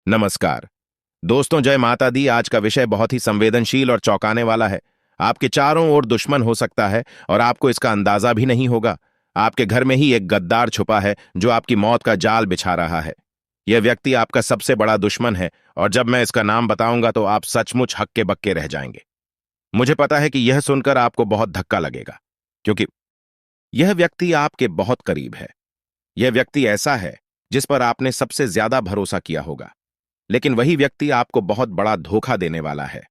नमस्कार दोस्तों, जय माता दी। आज का विषय बहुत ही संवेदनशील और चौंकाने वाला है। आपके चारों ओर दुश्मन हो सकता है और आपको इसका अंदाजा भी नहीं होगा। आपके घर में ही एक गद्दार छुपा है जो आपकी मौत का जाल बिछा रहा है। यह व्यक्ति आपका सबसे बड़ा दुश्मन है और जब मैं इसका नाम बताऊंगा तो आप सचमुच हक्के बक्के रह जाएंगे। मुझे पता है कि यह सुनकर आपको बहुत धक्का लगेगा, क्योंकि यह व्यक्ति आपके बहुत करीब है। यह व्यक्ति ऐसा है जिस पर आपने सबसे ज्यादा भरोसा किया होगा, लेकिन वही व्यक्ति आपको बहुत बड़ा धोखा देने वाला है।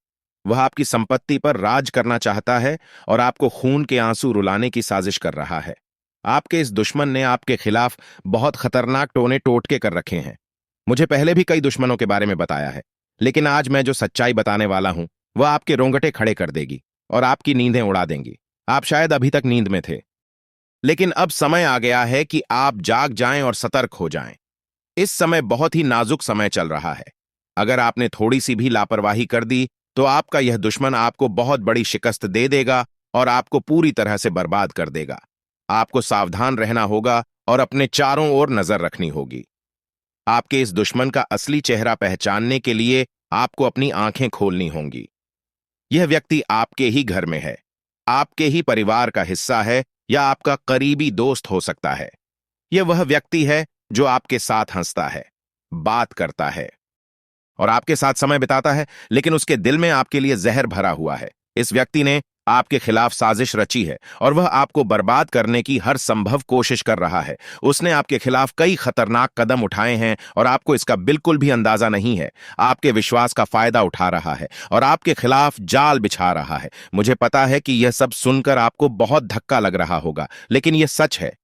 वह आपकी संपत्ति पर राज करना चाहता है और आपको खून के आंसू रुलाने की साजिश कर रहा है। आपके इस दुश्मन ने आपके खिलाफ बहुत खतरनाक टोने टोटके कर रखे हैं। मुझे पहले भी कई दुश्मनों के बारे में बताया है, लेकिन आज मैं जो सच्चाई बताने वाला हूं वह आपके रोंगटे खड़े कर देगी और आपकी नींदें उड़ा देंगी। आप शायद अभी तक नींद में थे, लेकिन अब समय आ गया है कि आप जाग जाएं और सतर्क हो जाएं। इस समय बहुत ही नाजुक समय चल रहा है। अगर आपने थोड़ी सी भी लापरवाही कर दी तो आपका यह दुश्मन आपको बहुत बड़ी शिकस्त दे देगा और आपको पूरी तरह से बर्बाद कर देगा। आपको सावधान रहना होगा और अपने चारों ओर नजर रखनी होगी। आपके इस दुश्मन का असली चेहरा पहचानने के लिए आपको अपनी आंखें खोलनी होंगी। यह व्यक्ति आपके ही घर में है, आपके ही परिवार का हिस्सा है या आपका करीबी दोस्त हो सकता है। यह वह व्यक्ति है जो आपके साथ हंसता है, बात करता है और आपके साथ समय बिताता है, लेकिन उसके दिल में आपके लिए जहर भरा हुआ है। इस व्यक्ति ने आपके खिलाफ साजिश रची है और वह आपको बर्बाद करने की हर संभव कोशिश कर रहा है। उसने आपके खिलाफ कई खतरनाक कदम उठाए हैं और आपको इसका बिल्कुल भी अंदाजा नहीं है। आपके विश्वास का फायदा उठा रहा है और आपके खिलाफ जाल बिछा रहा है। मुझे पता है कि यह सब सुनकर आपको बहुत धक्का लग रहा होगा, लेकिन यह सच है।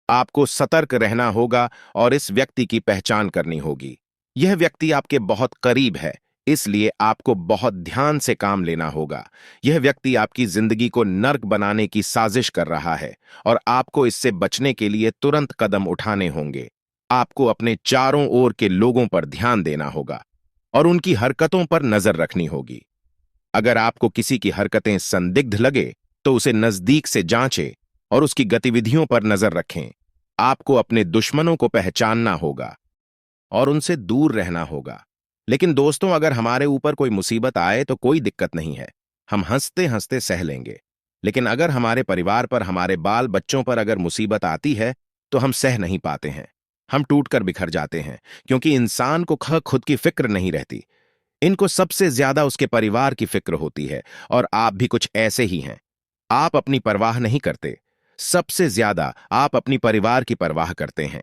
आपको सतर्क रहना होगा और इस व्यक्ति की पहचान करनी होगी। यह व्यक्ति आपके बहुत करीब है, इसलिए आपको बहुत ध्यान से काम लेना होगा। यह व्यक्ति आपकी जिंदगी को नर्क बनाने की साजिश कर रहा है और आपको इससे बचने के लिए तुरंत कदम उठाने होंगे। आपको अपने चारों ओर के लोगों पर ध्यान देना होगा और उनकी हरकतों पर नजर रखनी होगी। अगर आपको किसी की हरकतें संदिग्ध लगे तो उसे नजदीक से जांचें और उसकी गतिविधियों पर नजर रखें। आपको अपने दुश्मनों को पहचानना होगा और उनसे दूर रहना होगा। लेकिन दोस्तों, अगर हमारे ऊपर कोई मुसीबत आए तो कोई दिक्कत नहीं है, हम हंसते हंसते सह लेंगे। लेकिन अगर हमारे परिवार पर, हमारे बाल बच्चों पर अगर मुसीबत आती है तो हम सह नहीं पाते हैं। हम टूटकर बिखर जाते हैं, क्योंकि इंसान को खुद की फिक्र नहीं रहती। इनको सबसे ज्यादा उसके परिवार की फिक्र होती है और आप भी कुछ ऐसे ही हैं। आप अपनी परवाह नहीं करते, सबसे ज्यादा आप अपनी परिवार की परवाह करते हैं।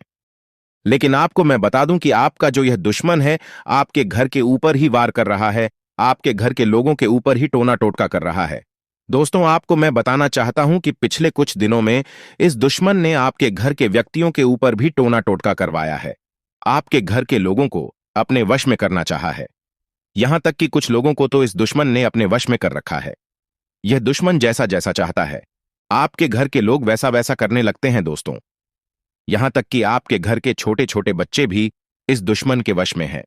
लेकिन आपको मैं बता दूं कि आपका जो यह दुश्मन है आपके घर के ऊपर ही वार कर रहा है, आपके घर के लोगों के ऊपर ही टोना टोटका कर रहा है। दोस्तों, आपको मैं बताना चाहता हूं कि पिछले कुछ दिनों में इस दुश्मन ने आपके घर के व्यक्तियों के ऊपर भी टोना टोटका करवाया है। आपके घर के लोगों को अपने वश में करना चाहा है। यहां तक कि कुछ लोगों को तो इस दुश्मन ने अपने वश में कर रखा है। यह दुश्मन जैसा जैसा चाहता है आपके घर के लोग वैसा वैसा करने लगते हैं दोस्तों। यहां तक कि आपके घर के छोटे छोटे बच्चे भी इस दुश्मन के वश में हैं।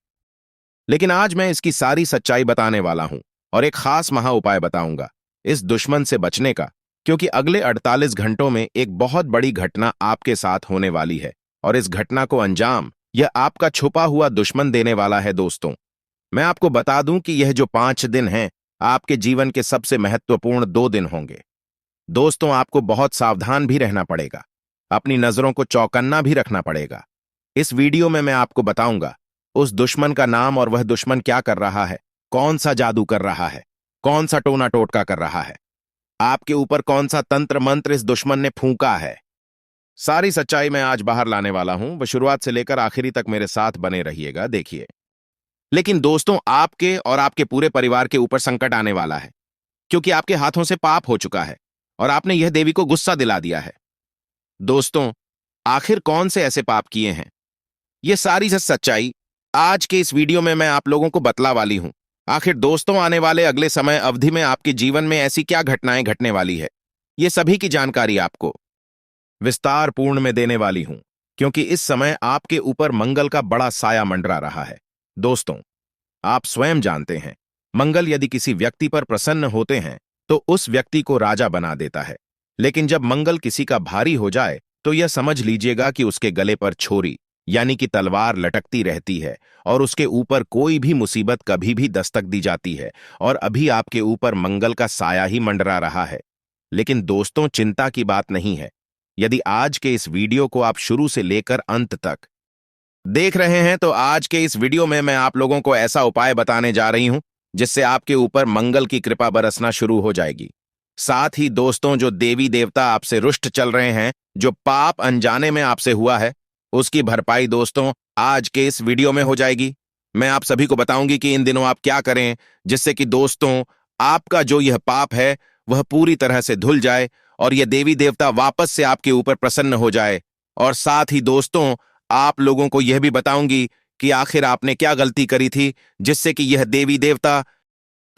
लेकिन आज मैं इसकी सारी सच्चाई बताने वाला हूं और एक खास महा उपाय बताऊंगा इस दुश्मन से बचने का, क्योंकि अगले 48 घंटों में एक बहुत बड़ी घटना आपके साथ होने वाली है और इस घटना को अंजाम यह आपका छुपा हुआ दुश्मन देने वाला है। दोस्तों, मैं आपको बता दूं कि यह जो 5 दिन हैं आपके जीवन के सबसे महत्वपूर्ण 2 दिन होंगे। दोस्तों, आपको बहुत सावधान भी रहना पड़ेगा, अपनी नजरों को चौकन्ना भी रखना पड़ेगा। इस वीडियो में मैं आपको बताऊंगा उस दुश्मन का नाम और वह दुश्मन क्या कर रहा है, कौन सा जादू कर रहा है, कौन सा टोना टोटका कर रहा है, आपके ऊपर कौन सा तंत्र मंत्र इस दुश्मन ने फूंका है। सारी सच्चाई मैं आज बाहर लाने वाला हूं। वह शुरुआत से लेकर आखिरी तक मेरे साथ बने रहिएगा, देखिए। लेकिन दोस्तों, आपके और आपके पूरे परिवार के ऊपर संकट आने वाला है, क्योंकि आपके हाथों से पाप हो चुका है और आपने यह देवी को गुस्सा दिला दिया है। दोस्तों, आखिर कौन से ऐसे पाप किए हैं, ये सारी सच्चाई आज के इस वीडियो में मैं आप लोगों को बतला वाली हूं। आखिर दोस्तों, आने वाले अगले समय अवधि में आपके जीवन में ऐसी क्या घटनाएं घटने वाली है, ये सभी की जानकारी आपको विस्तार पूर्ण में देने वाली हूं, क्योंकि इस समय आपके ऊपर मंगल का बड़ा साया मंडरा रहा है। दोस्तों, आप स्वयं जानते हैं, मंगल यदि किसी व्यक्ति पर प्रसन्न होते हैं तो उस व्यक्ति को राजा बना देता है। लेकिन जब मंगल किसी का भारी हो जाए तो यह समझ लीजिएगा कि उसके गले पर छोरी यानी कि तलवार लटकती रहती है और उसके ऊपर कोई भी मुसीबत कभी भी दस्तक दी जाती है और अभी आपके ऊपर मंगल का साया ही मंडरा रहा है। लेकिन दोस्तों, चिंता की बात नहीं है। यदि आज के इस वीडियो को आप शुरू से लेकर अंत तक देख रहे हैं तो आज के इस वीडियो में मैं आप लोगों को ऐसा उपाय बताने जा रही हूं जिससे आपके ऊपर मंगल की कृपा बरसना शुरू हो जाएगी। साथ ही दोस्तों, जो देवी देवता आपसे रुष्ट चल रहे हैं, जो पाप अनजाने में आपसे हुआ है, उसकी भरपाई दोस्तों आज के इस वीडियो में हो जाएगी। मैं आप सभी को बताऊंगी कि इन दिनों आप क्या करें जिससे कि दोस्तों आपका जो यह पाप है वह पूरी तरह से धुल जाए और यह देवी देवता वापस से आपके ऊपर प्रसन्न हो जाए। और साथ ही दोस्तों आप लोगों को यह भी बताऊंगी कि आखिर आपने क्या गलती करी थी जिससे कि यह देवी देवता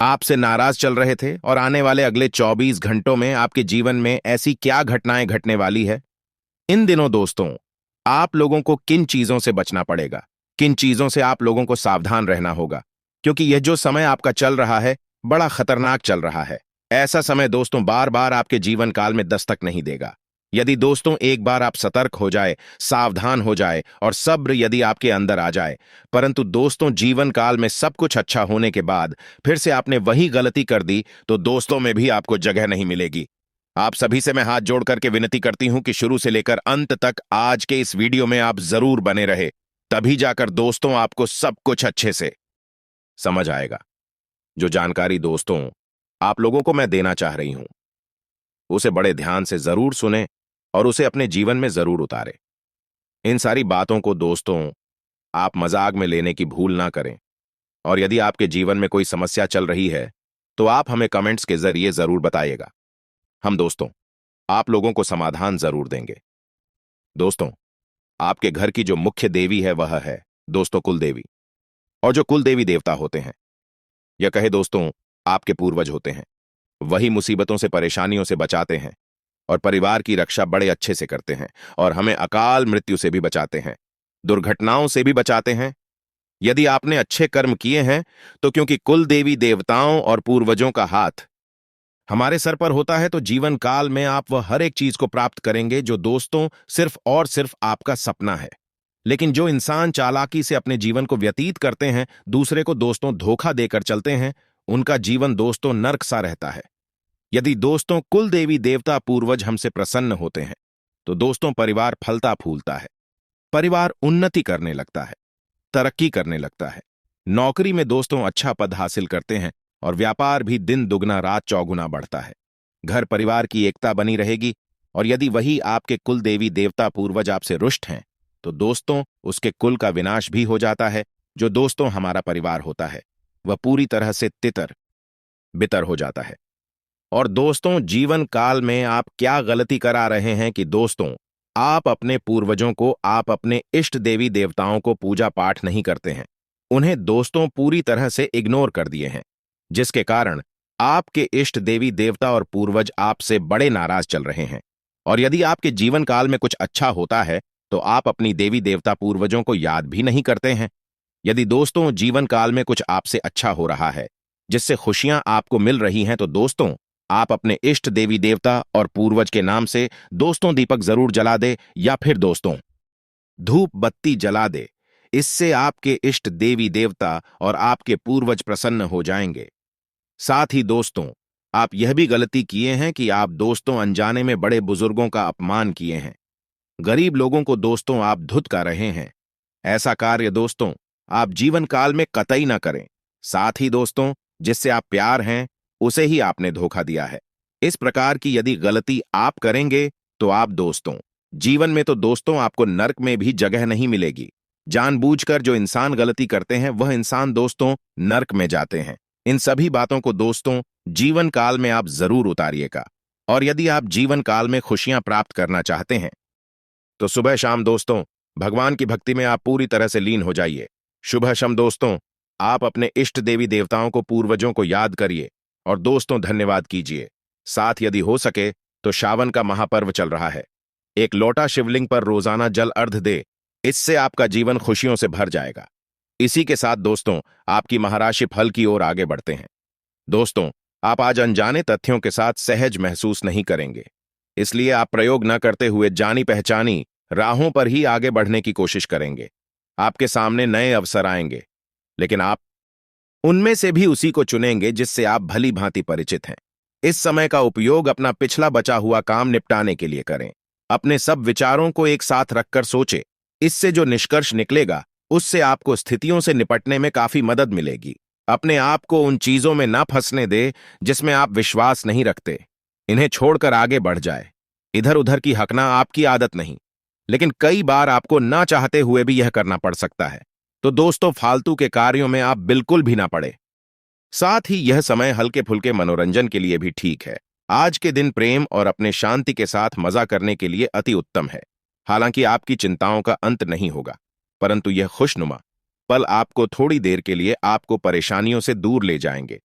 आपसे नाराज चल रहे थे और आने वाले अगले 24 घंटों में आपके जीवन में ऐसी क्या घटनाएं घटने वाली है। इन दिनों दोस्तों आप लोगों को किन चीजों से बचना पड़ेगा, किन चीजों से आप लोगों को सावधान रहना होगा, क्योंकि यह जो समय आपका चल रहा है बड़ा खतरनाक चल रहा है। ऐसा समय दोस्तों बार बार आपके जीवन काल में दस्तक नहीं देगा। यदि दोस्तों एक बार आप सतर्क हो जाए, सावधान हो जाए और सब्र यदि आपके अंदर आ जाए, परंतु दोस्तों जीवन काल में सब कुछ अच्छा होने के बाद फिर से आपने वही गलती कर दी तो दोस्तों में भी आपको जगह नहीं मिलेगी। आप सभी से मैं हाथ जोड़ करके विनती करती हूं कि शुरू से लेकर अंत तक आज के इस वीडियो में आप जरूर बने रहे, तभी जाकर दोस्तों आपको सब कुछ अच्छे से समझ आएगा। जो जानकारी दोस्तों आप लोगों को मैं देना चाह रही हूं उसे बड़े ध्यान से जरूर सुने और उसे अपने जीवन में जरूर उतारे। इन सारी बातों को दोस्तों आप मजाक में लेने की भूल ना करें और यदि आपके जीवन में कोई समस्या चल रही है तो आप हमें कमेंट्स के जरिए जरूर बताइएगा। हम दोस्तों आप लोगों को समाधान जरूर देंगे। दोस्तों आपके घर की जो मुख्य देवी है वह है दोस्तों कुल देवी। और जो कुल देवी देवता होते हैं या कहे दोस्तों आपके पूर्वज होते हैं, वही मुसीबतों से परेशानियों से बचाते हैं और परिवार की रक्षा बड़े अच्छे से करते हैं और हमें अकाल मृत्यु से भी बचाते हैं, दुर्घटनाओं से भी बचाते हैं। यदि आपने अच्छे कर्म किए हैं तो क्योंकि कुल देवी देवताओं और पूर्वजों का हाथ हमारे सर पर होता है तो जीवन काल में आप वह हर एक चीज को प्राप्त करेंगे जो दोस्तों सिर्फ और सिर्फ आपका सपना है। लेकिन जो इंसान चालाकी से अपने जीवन को व्यतीत करते हैं, दूसरे को दोस्तों धोखा देकर चलते हैं, उनका जीवन दोस्तों नर्क सा रहता है। यदि दोस्तों कुल देवी देवता पूर्वज हमसे प्रसन्न होते हैं तो दोस्तों परिवार फलता फूलता है, परिवार उन्नति करने लगता है, तरक्की करने लगता है, नौकरी में दोस्तों अच्छा पद हासिल करते हैं और व्यापार भी दिन दुगना रात चौगुना बढ़ता है। घर परिवार की एकता बनी रहेगी और यदि वही आपके कुल देवी देवता पूर्वज आपसे रुष्ट हैं तो दोस्तों उसके कुल का विनाश भी हो जाता है। जो दोस्तों हमारा परिवार होता है वह पूरी तरह से तितर बितर हो जाता है। और दोस्तों जीवन काल में आप क्या गलती करा रहे हैं कि दोस्तों आप अपने पूर्वजों को, आप अपने इष्ट देवी देवताओं को पूजा पाठ नहीं करते हैं, उन्हें दोस्तों पूरी तरह से इग्नोर कर दिए हैं, जिसके कारण आपके इष्ट देवी देवता और पूर्वज आपसे बड़े नाराज चल रहे हैं। और यदि आपके जीवन काल में कुछ अच्छा होता है तो आप अपनी देवी देवता पूर्वजों को याद भी नहीं करते हैं। यदि दोस्तों जीवन काल में कुछ आपसे अच्छा हो रहा है जिससे खुशियां आपको मिल रही हैं तो दोस्तों आप अपने इष्ट देवी देवता और पूर्वज के नाम से दोस्तों दीपक जरूर जला दे या फिर दोस्तों धूप बत्ती जला दे। इससे आपके इष्ट देवी देवता और आपके पूर्वज प्रसन्न हो जाएंगे। साथ ही दोस्तों आप यह भी गलती किए हैं कि आप दोस्तों अनजाने में बड़े बुजुर्गों का अपमान किए हैं, गरीब लोगों को दोस्तों आप धुतका रहे हैं। ऐसा कार्य दोस्तों आप जीवन काल में कतई न करें। साथ ही दोस्तों जिससे आप प्यार हैं उसे ही आपने धोखा दिया है। इस प्रकार की यदि गलती आप करेंगे तो आप दोस्तों जीवन में तो दोस्तों आपको नर्क में भी जगह नहीं मिलेगी। जानबूझकर जो इंसान गलती करते हैं वह इंसान दोस्तों नर्क में जाते हैं। इन सभी बातों को दोस्तों जीवन काल में आप जरूर उतारिएगा। और यदि आप जीवन काल में खुशियां प्राप्त करना चाहते हैं तो सुबह शाम दोस्तों भगवान की भक्ति में आप पूरी तरह से लीन हो जाइए। सुबह शाम दोस्तों आप अपने इष्ट देवी देवताओं को, पूर्वजों को याद करिए और दोस्तों धन्यवाद कीजिए। साथ यदि हो सके तो सावन का महापर्व चल रहा है, एक लोटा शिवलिंग पर रोजाना जल अर्घ दे, इससे आपका जीवन खुशियों से भर जाएगा। इसी के साथ दोस्तों आपकी महाराशि फल की ओर आगे बढ़ते हैं। दोस्तों आप आज अनजाने तथ्यों के साथ सहज महसूस नहीं करेंगे, इसलिए आप प्रयोग न करते हुए जानी पहचानी राहों पर ही आगे बढ़ने की कोशिश करेंगे। आपके सामने नए अवसर आएंगे, लेकिन आप उनमें से भी उसी को चुनेंगे जिससे आप भली भांति परिचित हैं। इस समय का उपयोग अपना पिछला बचा हुआ काम निपटाने के लिए करें। अपने सब विचारों को एक साथ रखकर सोचें। इससे जो निष्कर्ष निकलेगा उससे आपको स्थितियों से निपटने में काफी मदद मिलेगी। अपने आप को उन चीजों में न फंसने दे जिसमें आप विश्वास नहीं रखते। इन्हें छोड़कर आगे बढ़ जाए। इधर उधर की हकना आपकी आदत नहीं, लेकिन कई बार आपको ना चाहते हुए भी यह करना पड़ सकता है। तो दोस्तों, फालतू के कार्यों में आप बिल्कुल भी ना पड़े। साथ ही यह समय हल्के फुल्के मनोरंजन के लिए भी ठीक है। आज के दिन प्रेम और अपने शांति के साथ मजा करने के लिए अति उत्तम है। हालांकि आपकी चिंताओं का अंत नहीं होगा, परंतु यह खुशनुमा पल आपको थोड़ी देर के लिए आपको परेशानियों से दूर ले जाएंगे,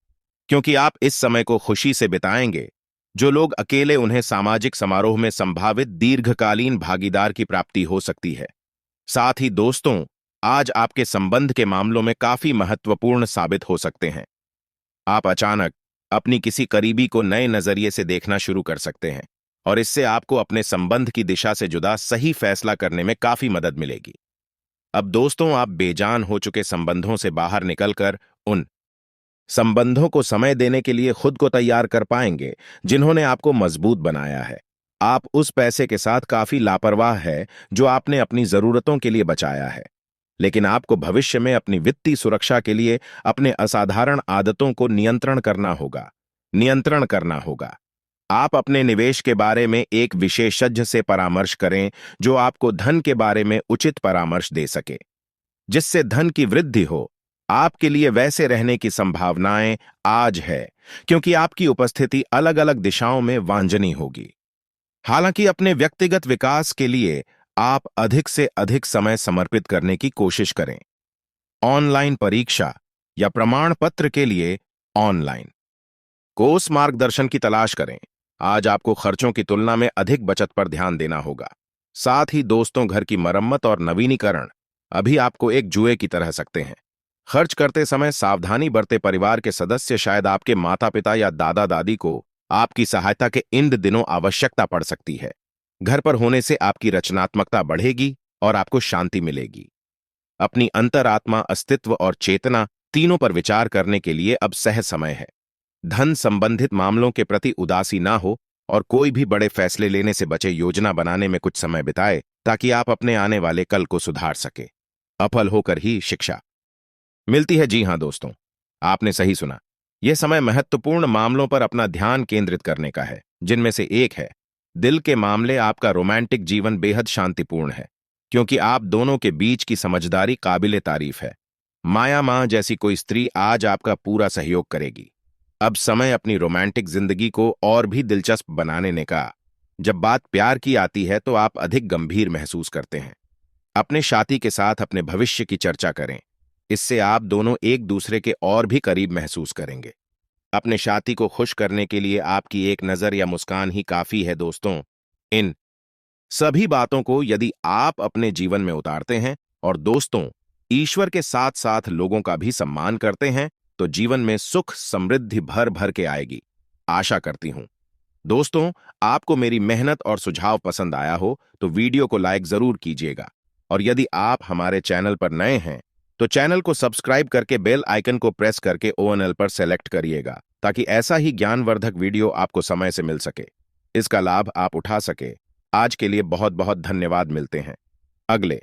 क्योंकि आप इस समय को खुशी से बिताएंगे। जो लोग अकेले, उन्हें सामाजिक समारोह में संभावित दीर्घकालीन भागीदार की प्राप्ति हो सकती है। साथ ही दोस्तों, आज आपके संबंध के मामलों में काफी महत्वपूर्ण साबित हो सकते हैं। आप अचानक अपनी किसी करीबी को नए नजरिए से देखना शुरू कर सकते हैं और इससे आपको अपने संबंध की दिशा से जुदा सही फैसला करने में काफी मदद मिलेगी। अब दोस्तों, आप बेजान हो चुके संबंधों से बाहर निकलकर उन संबंधों को समय देने के लिए खुद को तैयार कर पाएंगे जिन्होंने आपको मजबूत बनाया है। आप उस पैसे के साथ काफी लापरवाह है जो आपने अपनी जरूरतों के लिए बचाया है, लेकिन आपको भविष्य में अपनी वित्तीय सुरक्षा के लिए अपने असाधारण आदतों को नियंत्रण करना होगा। आप अपने निवेश के बारे में एक विशेषज्ञ से परामर्श करें जो आपको धन के बारे में उचित परामर्श दे सके, जिससे धन की वृद्धि हो। आपके लिए वैसे रहने की संभावनाएं आज है, क्योंकि आपकी उपस्थिति अलग अलग दिशाओं में वांछनीय होगी। हालांकि अपने व्यक्तिगत विकास के लिए आप अधिक से अधिक समय समर्पित करने की कोशिश करें। ऑनलाइन परीक्षा या प्रमाण पत्र के लिए ऑनलाइन कोर्स मार्गदर्शन की तलाश करें। आज आपको खर्चों की तुलना में अधिक बचत पर ध्यान देना होगा। साथ ही दोस्तों, घर की मरम्मत और नवीनीकरण अभी आपको एक जुए की तरह सकते हैं। खर्च करते समय सावधानी बरते। परिवार के सदस्य, शायद आपके माता पिता या दादा दादी को आपकी सहायता के इन दिनों आवश्यकता पड़ सकती है। घर पर होने से आपकी रचनात्मकता बढ़ेगी और आपको शांति मिलेगी। अपनी अंतरात्मा, अस्तित्व और चेतना तीनों पर विचार करने के लिए अब सही समय है। धन संबंधित मामलों के प्रति उदासी ना हो और कोई भी बड़े फैसले लेने से बचे। योजना बनाने में कुछ समय बिताए ताकि आप अपने आने वाले कल को सुधार सके। असफल होकर ही शिक्षा मिलती है। जी हां दोस्तों, आपने सही सुना। यह समय महत्वपूर्ण मामलों पर अपना ध्यान केंद्रित करने का है, जिनमें से एक है दिल के मामले। आपका रोमांटिक जीवन बेहद शांतिपूर्ण है, क्योंकि आप दोनों के बीच की समझदारी काबिले तारीफ है। माया मां जैसी कोई स्त्री आज आपका पूरा सहयोग करेगी। अब समय अपनी रोमांटिक जिंदगी को और भी दिलचस्प बनाने का। जब बात प्यार की आती है तो आप अधिक गंभीर महसूस करते हैं। अपने साथी के साथ अपने भविष्य की चर्चा करें। इससे आप दोनों एक दूसरे के और भी करीब महसूस करेंगे। अपने साथी को खुश करने के लिए आपकी एक नजर या मुस्कान ही काफी है। दोस्तों, इन सभी बातों को यदि आप अपने जीवन में उतारते हैं और दोस्तों, ईश्वर के साथ साथ लोगों का भी सम्मान करते हैं, तो जीवन में सुख समृद्धि भर भर के आएगी। आशा करती हूं दोस्तों, आपको मेरी मेहनत और सुझाव पसंद आया हो तो वीडियो को लाइक जरूर कीजिएगा, और यदि आप हमारे चैनल पर नए हैं तो चैनल को सब्सक्राइब करके बेल आइकन को प्रेस करके ONL पर सेलेक्ट करिएगा, ताकि ऐसा ही ज्ञानवर्धक वीडियो आपको समय से मिल सके, इसका लाभ आप उठा सके। आज के लिए बहुत बहुत धन्यवाद। मिलते हैं अगले